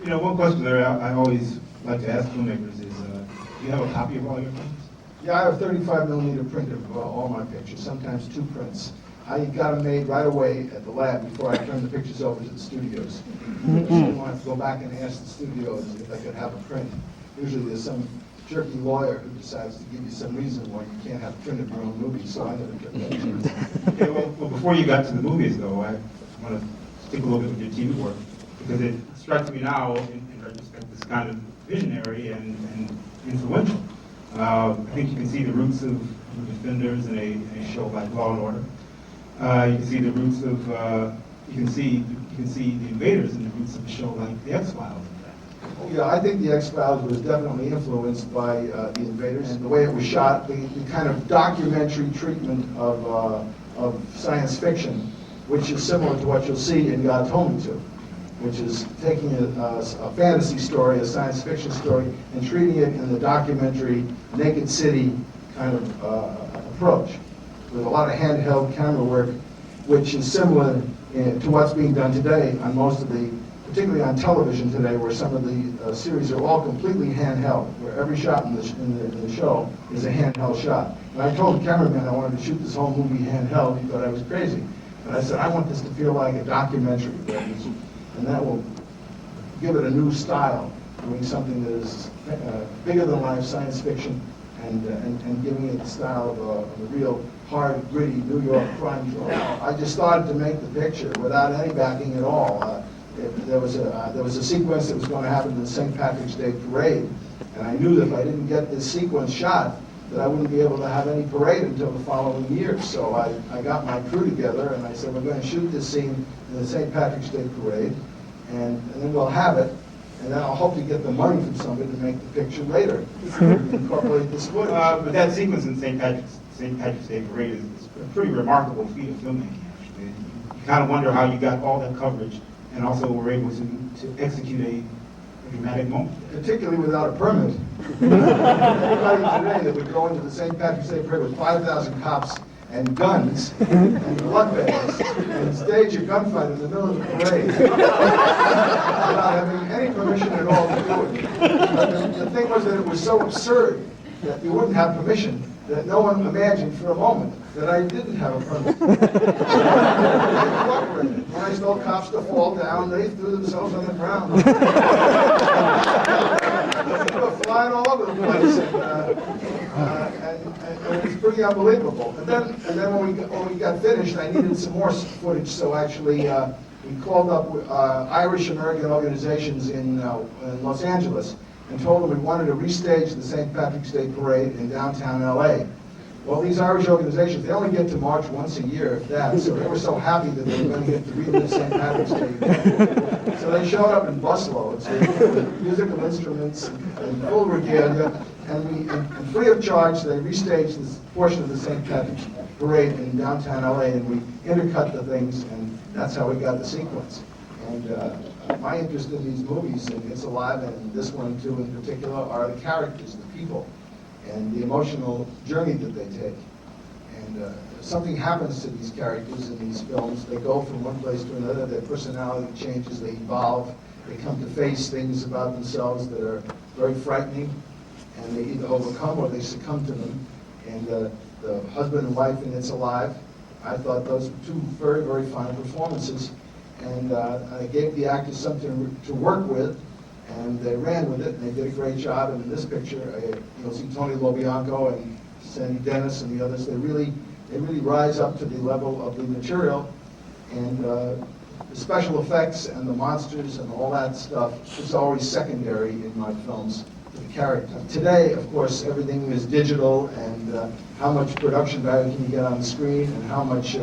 You know, one question that I always like to ask filmmakers is, do you have a copy of all your films? Yeah, I have a 35mm print of all my pictures, sometimes 2 prints. I got them made right away at the lab before I turned the pictures over to the studios. I didn't want to go back and ask the studios if they could have a print. Usually there's some jerky lawyer who decides to give you some reason why you can't have a print of your own movie, so I never took that chance. Okay, well, before you got to the movies, though, I want to stick a little bit with your TV work, because it strikes me now, in retrospect, as kind of visionary and influential. I think you can see the roots of the Defenders in a show like Law and Order. You can see the roots of you can see the Invaders in the roots of a show like The X-Files. Yeah, I think The X-Files was definitely influenced by The Invaders and the way it was shot, the kind of documentary treatment of science fiction, which is similar to what you'll see in God Told Me To, which is taking a fantasy story, a science fiction story, and treating it in the documentary Naked City kind of approach, with a lot of handheld camera work, which is similar to what's being done today on most of the, particularly on television today, where some of the series are all completely handheld, where every shot in the show is a handheld shot. And I told the cameraman I wanted to shoot this whole movie handheld. He thought I was crazy. But I said, I want this to feel like a documentary, and that will give it a new style, doing something that is bigger than life science fiction, and giving it the style of a real hard, gritty New York crime drama. I just started to make the picture without any backing at all. There was a sequence that was going to happen in the St. Patrick's Day parade, and I knew that if I didn't get this sequence shot, that I wouldn't be able to have any parade until the following year. So I got my crew together, and I said, we're going to shoot this scene in the St. Patrick's Day parade, and then we'll have it, and then I'll hope to get the money from somebody to make the picture later, incorporate this footage. But that sequence in St. Patrick's Day parade is a pretty remarkable feat of filmmaking, actually. You kind of wonder how you got all that coverage and also were able to execute a dramatic moment. Particularly without a permit. Anybody today that would go into the St. Patrick's Day parade with 5,000 cops and guns and blood bags and stage a gunfight in the middle of the parade without having any permission at all to do it. But the thing was that it was so absurd that you wouldn't have permission that no one imagined for a moment that I didn't have a permit. When I told cops to fall down, they threw themselves on the ground. They were flying all over the place, and it was pretty unbelievable. And then when we got finished, I needed some more footage, so actually we called up Irish-American organizations in Los Angeles and told them we wanted to restage the St. Patrick's Day parade in downtown LA. Well, these Irish organizations, they only get to march once a year, if that, so they were so happy that they were going to get to relive St. Patrick's Day again. So they showed up in Buffalo, with musical instruments and full regalia, and free of charge, they restaged this portion of the St. Patrick's Parade in downtown LA, and we intercut the things, and that's how we got the sequence. And my interest in these movies, and It's Alive, and this one too in particular, are the characters, the people, and the emotional journey that they take. And something happens to these characters in these films. They go from one place to another, their personality changes, they evolve, they come to face things about themselves that are very frightening, and they either overcome or they succumb to them. And the husband and wife in It's Alive, I thought those were two very, very fine performances. And I gave the actors something to work with, and they ran with it, and they did a great job. And in this picture, you'll see Tony LoBianco and Sandy Dennis and the others. They really rise up to the level of the material, and the special effects and the monsters and all that stuff is always secondary in my films to the character. Today, of course, everything is digital, and how much production value can you get on the screen, and how much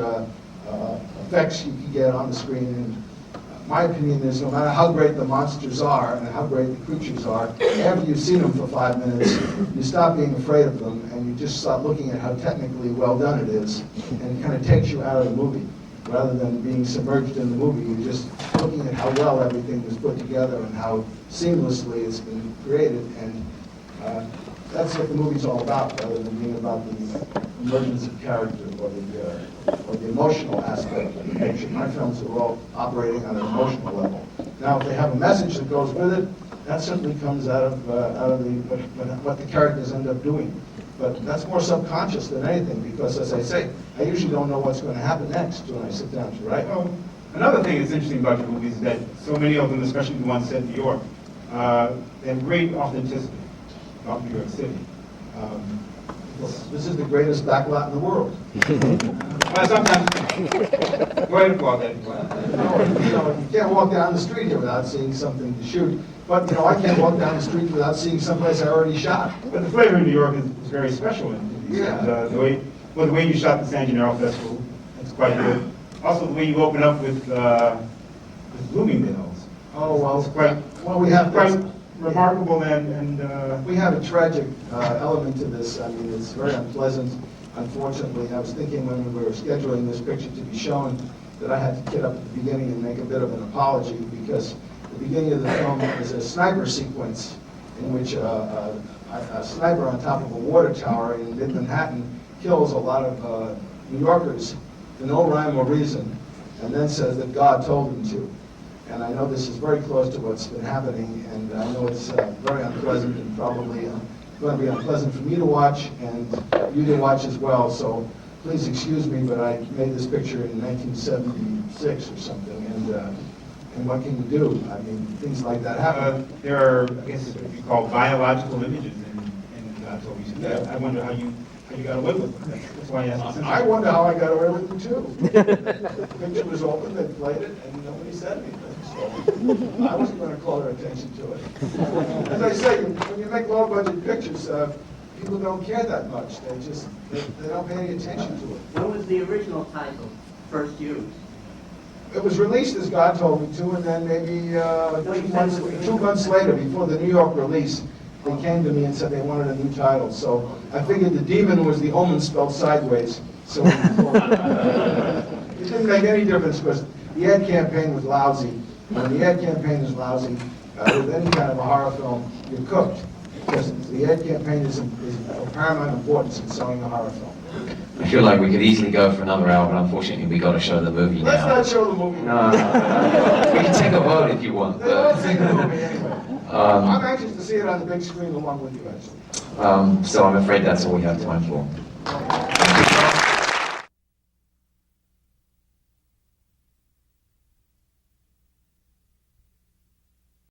effects you can get on the screen. And my opinion is, no matter how great the monsters are and how great the creatures are, after you've seen them for 5 minutes, you stop being afraid of them, and you just start looking at how technically well done it is, and it kind of takes you out of the movie. Rather than being submerged in the movie, you're just looking at how well everything was put together and how seamlessly it's been created. And that's what the movie's all about, rather than being about the emergence of character or the emotional aspect of the picture. My films are all operating on an emotional level. Now, if they have a message that goes with it, that certainly comes out of what the characters end up doing. But that's more subconscious than anything, because as I say, I usually don't know what's going to happen next when I sit down to write. Well, another thing that's interesting about your movies is that so many of them, especially the ones set in New York, they have great authenticity about New York City. This is the greatest backlot in the world. Well, sometimes, go ahead and call that. You can't walk down the street here without seeing something to shoot. But, I can't walk down the street without seeing someplace I already shot. But the flavor in New York is very special. Yeah. The way you shot the San Gennaro Festival, it's quite good. Also, the way you open up with Bloomingdale's. Oh, well, It's quite, we have quite remarkable and we have a tragic element to this. I mean, it's very unpleasant. Unfortunately, I was thinking when we were scheduling this picture to be shown that I had to get up at the beginning and make a bit of an apology, because the beginning of the film is a sniper sequence in which a sniper on top of a water tower in mid-Manhattan kills a lot of New Yorkers for no rhyme or reason, and then says that God told him to. And I know this is very close to what's been happening, and I know it's very unpleasant and probably going to be unpleasant for me to watch and you to watch as well. So please excuse me, but I made this picture in 1976 or something, and what can you do? I mean, things like that happen. there are, I guess, what you call biological images in God's Holy City. I wonder how you got away with them. That's why I asked. I wonder how I got away with it too. The picture was open, they played it, and nobody said anything. So I wasn't going to call their attention to it. As I say, when you make low-budget pictures, people don't care that much. They don't pay any attention to it. When was the original title first used? It was released as God told me to, and then maybe 2 months later, before the New York release, they came to me and said they wanted a new title. So I figured the demon was the omen spelled sideways. So it didn't make any difference, because the ad campaign was lousy. When the ad campaign is lousy, with any kind of a horror film, you're cooked. Because the ad campaign is of paramount importance in selling a horror film. I feel like we could easily go for another hour, but unfortunately we got to show the movie Let's now. not show the movie. No. We can take a vote if you want. They won't see the movie anyway. Um, I'm anxious to see it on the big screen along with you, actually. So I'm afraid that's all we have time for.